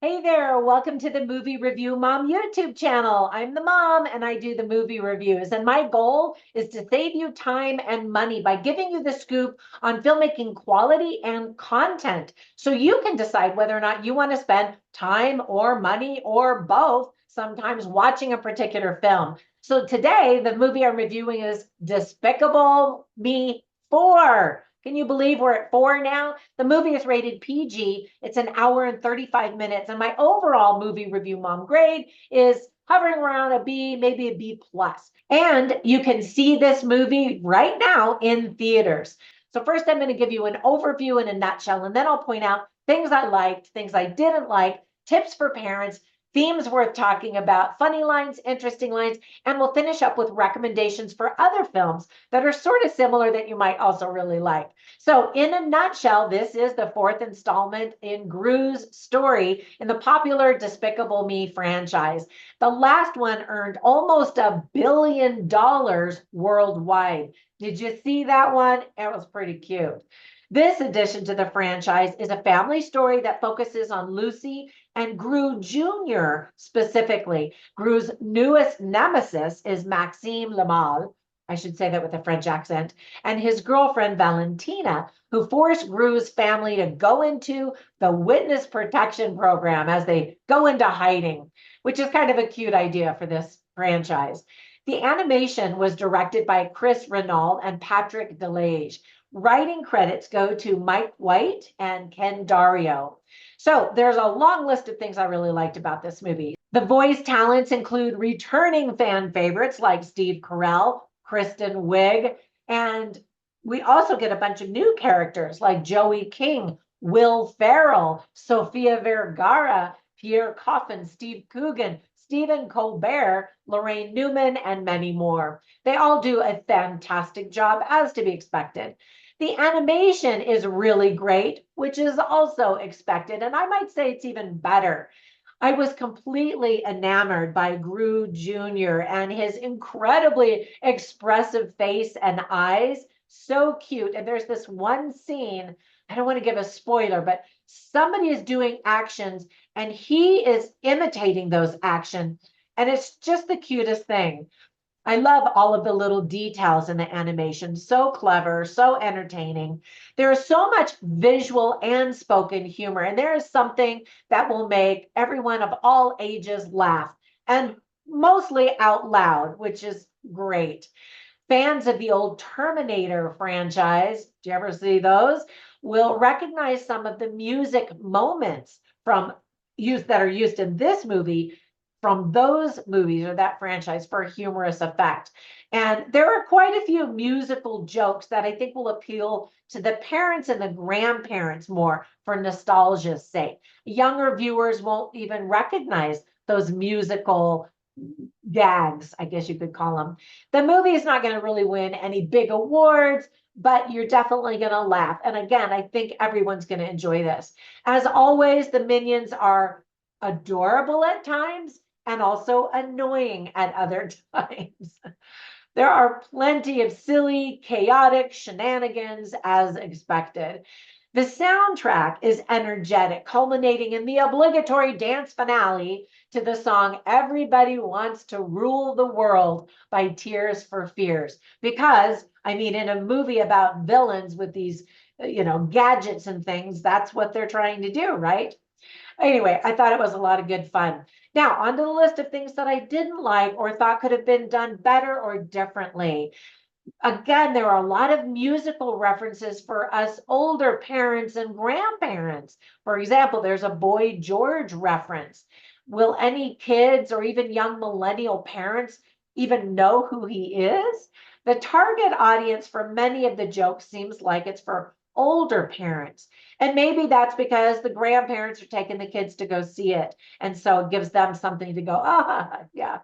Hey there, welcome to the Movie Review Mom YouTube channel. I'm the mom and I do the movie reviews. And my goal is to save you time and money by giving you the scoop on filmmaking quality and content so you can decide whether or not you want to spend time or money or both sometimes watching a particular film. So today, the movie I'm reviewing is Despicable Me 4. Can you believe we're at 4 now? The movie is rated PG. It's an hour and 35 minutes. And my overall movie review mom grade is hovering around a B, maybe a B plus. And you can see this movie right now in theaters. So first I'm going to give you an overview in a nutshell, and then I'll point out things I liked, things I didn't like, tips for parents, themes worth talking about, funny lines, interesting lines, and we'll finish up with recommendations for other films that are sort of similar that you might also really like. So in a nutshell, this is the fourth installment in Gru's story in the popular Despicable Me franchise. The last one earned almost $1 billion worldwide. Did you see that one? It was pretty cute. This addition to the franchise is a family story that focuses on Lucy and Gru Jr. specifically. Gru's newest nemesis is Maxime Lamal. I should say that with a French accent, and his girlfriend Valentina, who forced Gru's family to go into the witness protection program as they go into hiding, which is kind of a cute idea for this franchise. The animation was directed by Chris Renault and Patrick Delage. Writing credits go to Mike White and Ken Dario. So there's a long list of things I really liked about this movie. The voice talents include returning fan favorites like Steve Carell, Kristen Wiig, and we also get a bunch of new characters like Joey King, Will Ferrell, Sofia Vergara, Pierre Coffin, Steve Coogan, Stephen Colbert, Lorraine Newman, and many more. They all do a fantastic job, as to be expected. The animation is really great, which is also expected, and I might say it's even better. I was completely enamored by Gru Jr. and his incredibly expressive face and eyes. So cute. And there's this one scene, I don't want to give a spoiler, but somebody is doing actions and he is imitating those actions. And it's just the cutest thing. I love all of the little details in the animation. So clever, so entertaining. There is so much visual and spoken humor, and there is something that will make everyone of all ages laugh, and mostly out loud, which is great. Fans of the old Terminator franchise, do you ever see those? Will recognize some of the music moments from use that are used in this movie from those movies or that franchise for humorous effect. And there are quite a few musical jokes that I think will appeal to the parents and the grandparents more for nostalgia's sake. Younger viewers won't even recognize those musical gags, I guess you could call them. The movie is not going to really win any big awards, but you're definitely going to laugh. And again, I think everyone's going to enjoy this. As always, the minions are adorable at times and also annoying at other times. There are plenty of silly, chaotic shenanigans as expected. The soundtrack is energetic, culminating in the obligatory dance finale to the song Everybody Wants to Rule the World by Tears for Fears. Because, I mean, in a movie about villains with these, gadgets and things, that's what they're trying to do, right? Anyway, I thought it was a lot of good fun. Now, onto the list of things that I didn't like or thought could have been done better or differently. Again, there are a lot of musical references for us older parents and grandparents. For example, there's a Boy George reference. Will any kids or even young millennial parents even know who he is? The target audience for many of the jokes seems like it's for older parents. And maybe that's because the grandparents are taking the kids to go see it. And so it gives them something to go, yeah.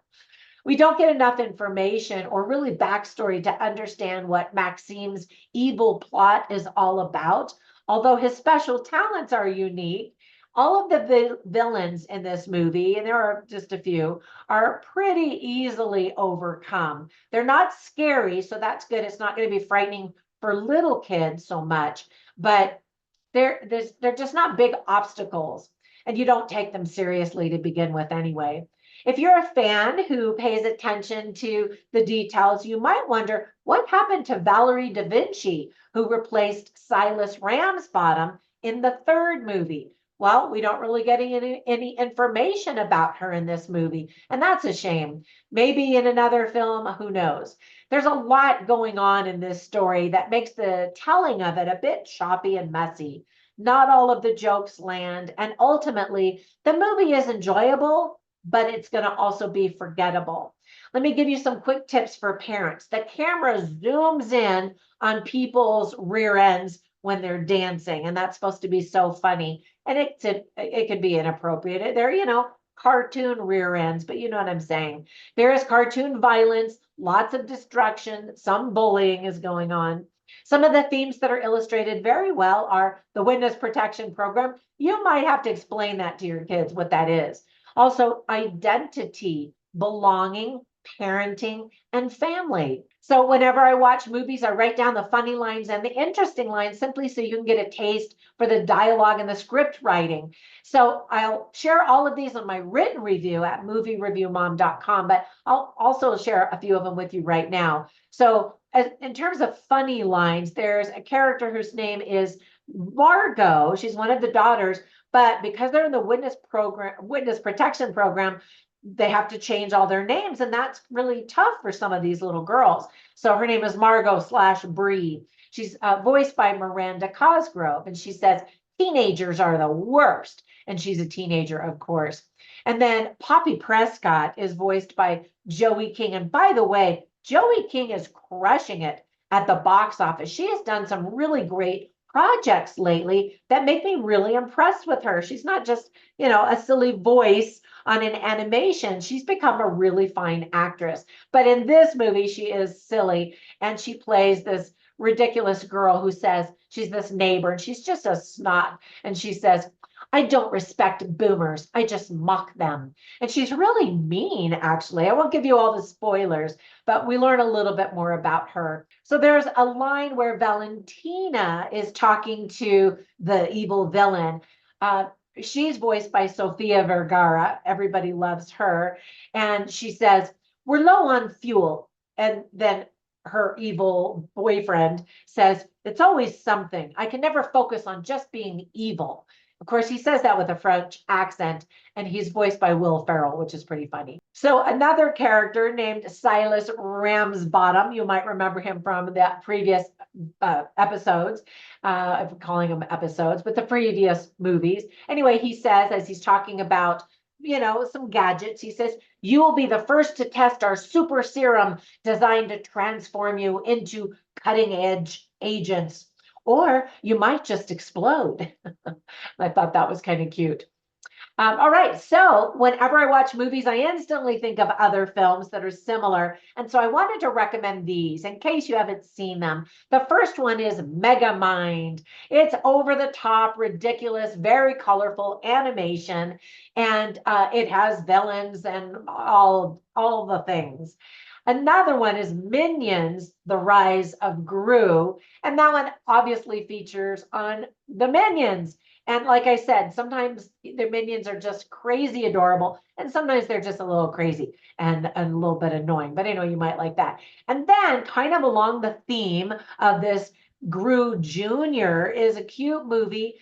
We don't get enough information or really backstory to understand what Maxime's evil plot is all about. Although his special talents are unique, all of the villains in this movie, and there are just a few, are pretty easily overcome. They're not scary, so that's good. It's not going to be frightening for little kids so much, but they're just not big obstacles. and you don't take them seriously to begin with anyway. If you're a fan who pays attention to the details, you might wonder what happened to Valerie Da Vinci, who replaced Silas Ramsbottom in the third movie. Well, we don't really get any information about her in this movie, and that's a shame. Maybe in another film, who knows? There's a lot going on in this story that makes the telling of it a bit choppy and messy. Not all of the jokes land, and ultimately, the movie is enjoyable, but it's going to also be forgettable. Let me give you some quick tips for parents. The camera zooms in on people's rear ends when they're dancing, and that's supposed to be so funny. And it could be inappropriate. They're, cartoon rear ends, but you know what I'm saying. There is cartoon violence, lots of destruction, some bullying is going on. Some of the themes that are illustrated very well are the witness protection program. You might have to explain that to your kids, what that is. Also, identity, belonging, parenting, and family. So whenever I watch movies, I write down the funny lines and the interesting lines simply so you can get a taste for the dialogue and the script writing. So I'll share all of these on my written review at moviereviewmom.com, but I'll also share a few of them with you right now. So in terms of funny lines, there's a character whose name is Margot. She's one of the daughters, but because they're in the witness protection program, they have to change all their names, and that's really tough for some of these little girls. So her name is Margot / Bree. She's voiced by Miranda Cosgrove, and she says, teenagers are the worst. And she's a teenager, of course. And then Poppy Prescott is voiced by Joey King. And by the way, Joey King is crushing it at the box office. She has done some really great projects lately that make me really impressed with her. She's not just, a silly voice on an animation. She's become a really fine actress. But in this movie, she is silly, and she plays this ridiculous girl who says she's this neighbor, and she's just a snot. And she says, I don't respect boomers. I just mock them. And she's really mean, actually. I won't give you all the spoilers, but we learn a little bit more about her. So there's a line where Valentina is talking to the evil villain. She's voiced by Sofia Vergara. Everybody loves her. And she says, we're low on fuel. And then her evil boyfriend says, it's always something. I can never focus on just being evil. Of course, he says that with a French accent, and he's voiced by Will Ferrell, which is pretty funny. So another character named Silas Ramsbottom, you might remember him from the previous episodes, I'm calling them episodes, but the previous movies. Anyway, he says, as he's talking about, some gadgets, he says, you will be the first to test our super serum designed to transform you into cutting edge agents. Or you might just explode. I thought that was kind of cute. All right, so whenever I watch movies, I instantly think of other films that are similar. And so I wanted to recommend these in case you haven't seen them. The first one is Megamind. It's over the top, ridiculous, very colorful animation. And it has villains and all the things. Another one is Minions, The Rise of Gru. And that one obviously features on the Minions. And like I said, sometimes the Minions are just crazy adorable, and sometimes they're just a little crazy and a little bit annoying. But I know you might like that. And then kind of along the theme of this, Gru Jr. is a cute movie,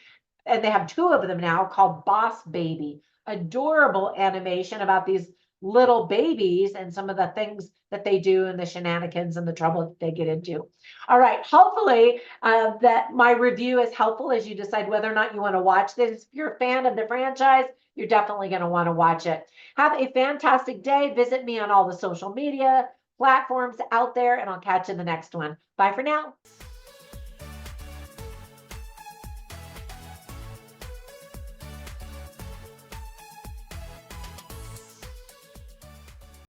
and they have two of them now, called Boss Baby. Adorable animation about these little babies and some of the things that they do and the shenanigans and the trouble that they get into. All right, hopefully that my review is helpful as you decide whether or not you want to watch this. If you're a fan of the franchise, you're definitely going to want to watch it. Have a fantastic day. Visit me on all the social media platforms out there, and I'll catch you in the next one. Bye for now.